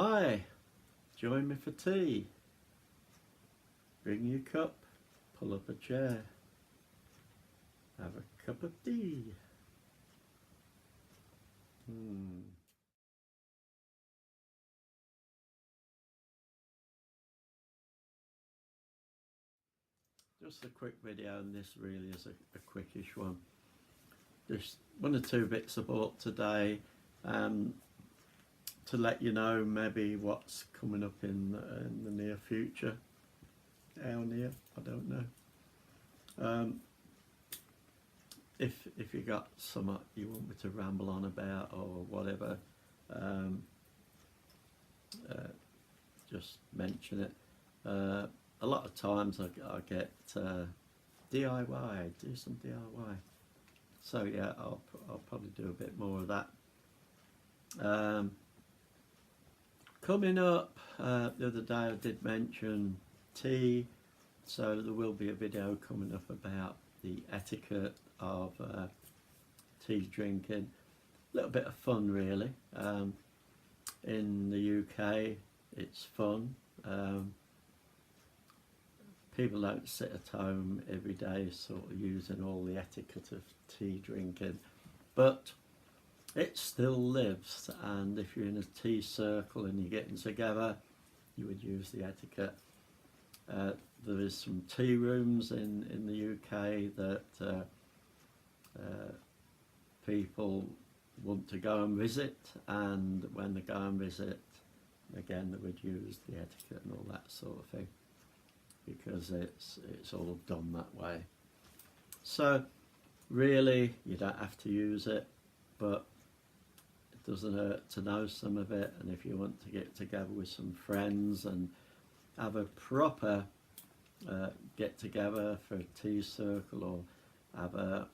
Hi, join me for tea. Bring your cup, pull up a chair, have a cup of tea. Just a quick video, and this really is a quickish one. Just one or two bits I bought today to let you know maybe what's coming up in the near future. How near? I don't know. If you got something you want me to ramble on about or whatever, just mention it. A lot of times I get DIY, do some DIY. So yeah, I'll probably do a bit more of that. Coming up, the other day I did mention tea, so there will be a video coming up about the etiquette of tea drinking. A little bit of fun really. In the UK it's fun. People don't sit at home every day sort of using all the etiquette of tea drinking, but it still lives, and if you're in a tea circle and you're getting together, you would use the etiquette. There is some tea rooms in the UK that people want to go and visit, and when they go and visit, again they would use the etiquette and all that sort of thing, because it's all done that way. So really you don't have to use it, but it doesn't hurt to know some of it. And if you want to get together with some friends and have a proper get together for a tea circle, or have a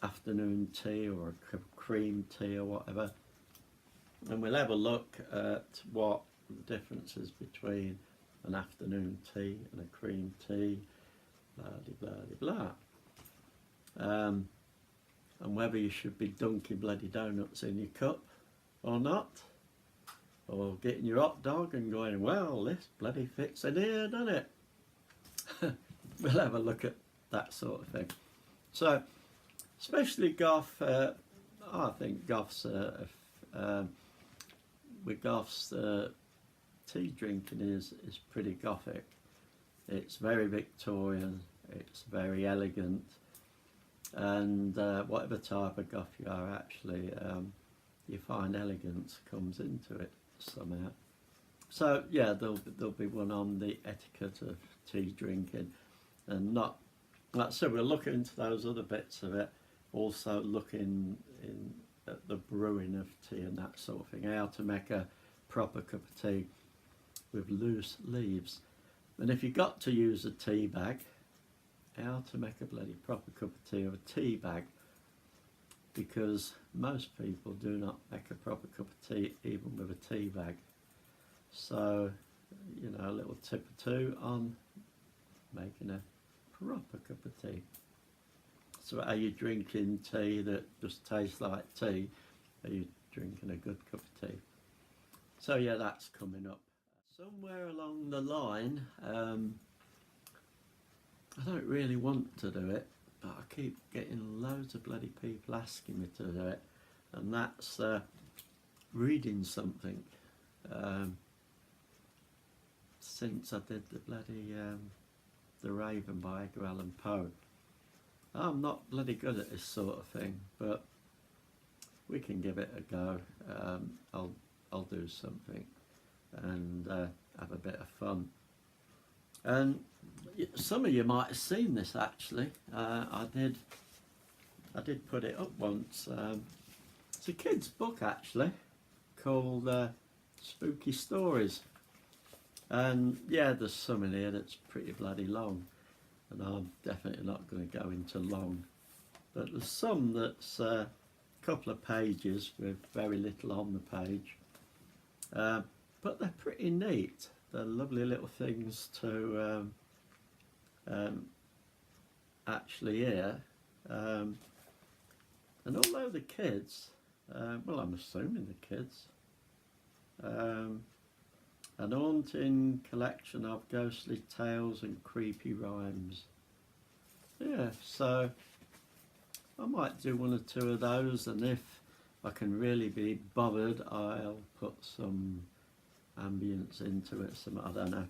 afternoon tea or a cream tea or whatever, and we'll have a look at what the difference is between an afternoon tea and a cream tea, blah blah blah, and whether you should be dunking bloody donuts in your cup or not, or getting your hot dog and going, well, this bloody fits in here, doesn't it? We'll have a look at that sort of thing. So especially Goth, I think Goth's with Goth's tea drinking is pretty Gothic. It's very Victorian, it's very elegant, and whatever type of Goth you are, actually, you find elegance comes into it somehow. So yeah, there'll be one on the etiquette of tea drinking, and not, like I said, we'll look into those other bits of it, also looking at the brewing of tea and that sort of thing, how to make a proper cup of tea with loose leaves. And if you got to use a tea bag, how to make a bloody proper cup of tea with a tea bag, because most people do not make a proper cup of tea even with a tea bag. So, you know, a little tip or two on making a proper cup of tea. So are you drinking tea that just tastes like tea? Are you drinking a good cup of tea? So yeah, that's coming up. Somewhere along the line, I don't really want to do it, but I keep getting loads of bloody people asking me to do it, and that's reading something. Since I did the bloody The Raven by Edgar Allan Poe, I'm not bloody good at this sort of thing, but we can give it a go. I'll do something and have a bit of fun. And some of you might have seen this actually. I did put it up once. It's a kid's book actually, called Spooky Stories. And yeah, there's some in here that's pretty bloody long, and I'm definitely not going to go into long. But there's some that's a couple of pages with very little on the page. But they're pretty neat. They're lovely little things to actually hear. And although the kids, well, I'm assuming the kids, An haunting collection of ghostly tales and creepy rhymes. Yeah, so I might do one or two of those, and if I can really be bothered, I'll put some ambience into it, some, I don't know,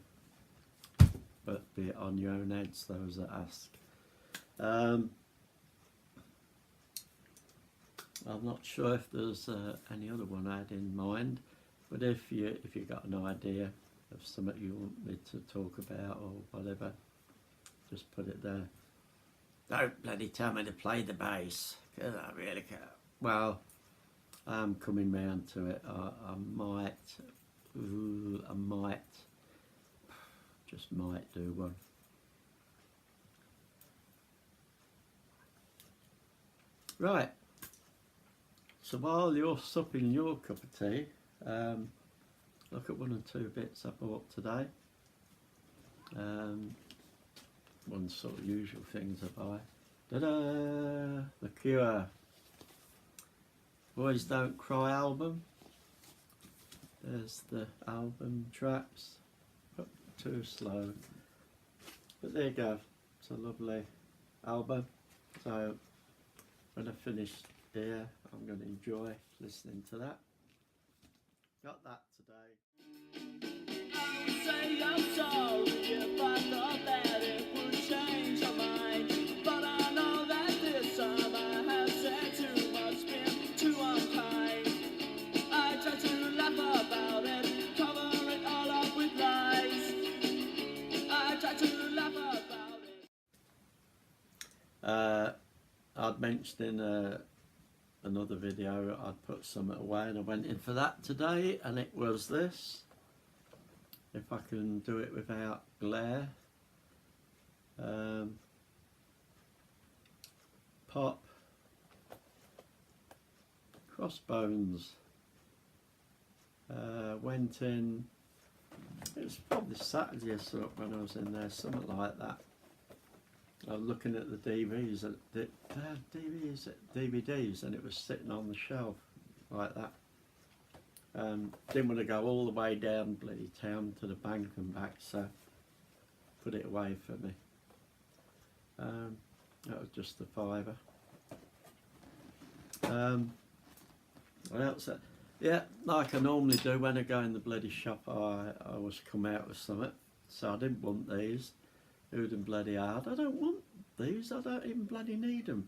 but be it on your own heads, those that ask. I'm not sure if there's any other one I had in mind, but if you got an idea of something you want me to talk about or whatever, just put it there. Don't bloody tell me to play the bass, because I really can't. Well, I'm coming round to it. I might, just might do one. Right. So while you're supping your cup of tea, look at one or two bits I bought today. One sort of usual things I buy. Ta-da! The Cure. Boys Don't Cry album. There's the album tracks. But too slow. But there you go. It's a lovely album. So when I finish here, I'm going to enjoy listening to that. Got that today. I would say I'm sorry if I thought that it would change my mind, but I know that this time I have said too much, been too unkind. I try to laugh about it, cover it all up with lies. I try to laugh about it. I'd mentioned in another video I'd put something away, and I went in for that today, and it was this. If I can do it without glare. Pop Crossbones. Went in, it was probably Saturday or something when I was in there, something like that. I was looking at the DVDs, and it was sitting on the shelf like that. Didn't want to go all the way down bloody town to the bank and back, so put it away for me. That was just a £5. What else? Yeah, like I normally do when I go in the bloody shop, I always come out with something. So I didn't want these. Who'd and bloody hard. I don't want these. I don't even bloody need them.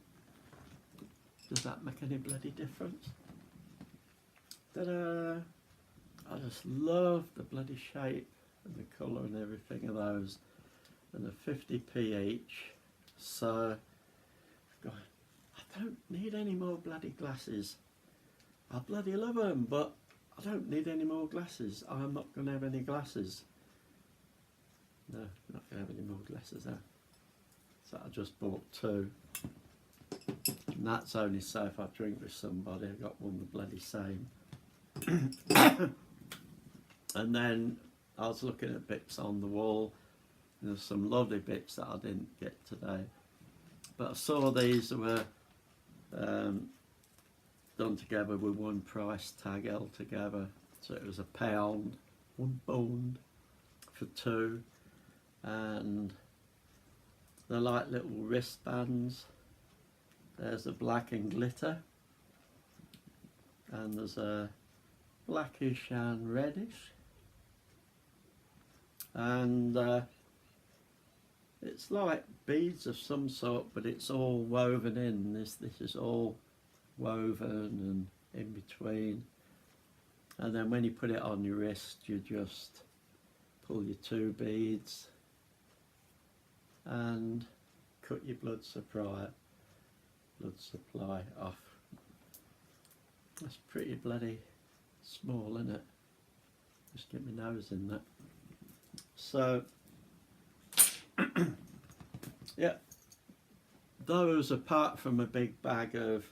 Does that make any bloody difference? Ta-da! I just love the bloody shape and the colour and everything of those. And the 50p each. So, God, I don't need any more bloody glasses. I bloody love them, but I don't need any more glasses. I'm not going to have any glasses. No, not going to have any more glasses there. So I just bought 2. And that's only so if I drink with somebody, I got one the bloody same. And then I was looking at bits on the wall. There's some lovely bits that I didn't get today. But I saw these were done together with one price tag altogether. So it was £1, £1 for 2. And they're like little wristbands. There's a black and glitter, and there's a blackish and reddish, and it's like beads of some sort, but it's all woven in. This is all woven and in between, and then when you put it on your wrist, you just pull your 2 beads and cut your blood supply off. That's pretty bloody small, isn't it? Just get my nose in that. So yeah, those, apart from a big bag of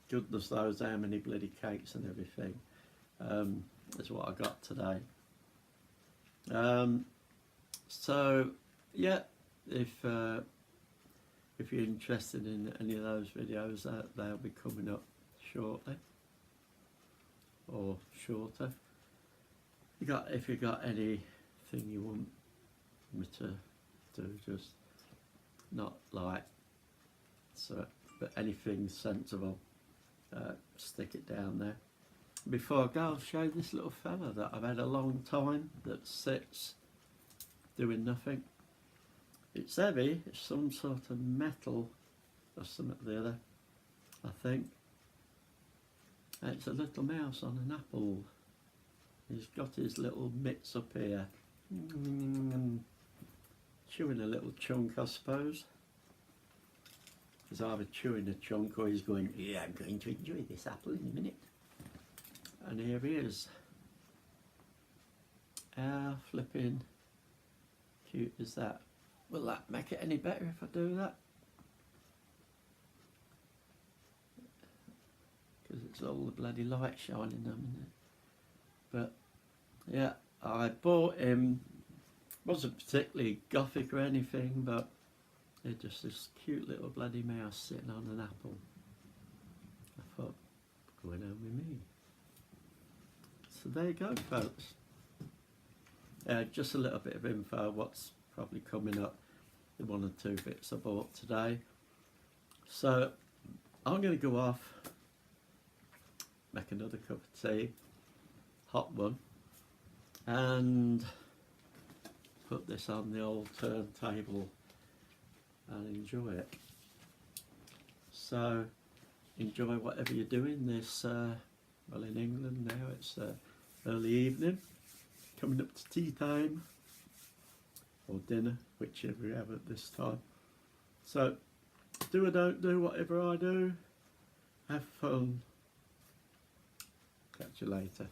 goodness knows how many bloody cakes and everything, is what I got today. So yeah, if you're interested in any of those videos, they'll be coming up shortly or shorter. if you got anything you want me to do, just not like so, but anything sensible, stick it down there. Before I go, I'll show you this little fella that I've had a long time that sits doing nothing. It's heavy, it's some sort of metal or something or the other, I think. And it's a little mouse on an apple. He's got his little mitts up here, chewing a little chunk, I suppose. He's either chewing a chunk or he's going, yeah, I'm going to enjoy this apple in a minute. And here he is. How flipping cute is that? Will that make it any better if I do that? Because it's all the bloody light shining on it. But yeah, I bought him, wasn't particularly gothic or anything, but it's just this cute little bloody mouse sitting on an apple. I thought, going home with me. So there you go, folks. Just a little bit of info, what's probably coming up, the 1 or 2 bits I bought today. So I'm going to go off, make another cup of tea, hot one, and put this on the old turntable and enjoy it. So enjoy whatever you're doing this, well, in England now it's early evening, coming up to tea time or dinner, whichever you have at this time. So do or don't do whatever I do, have fun, catch you later.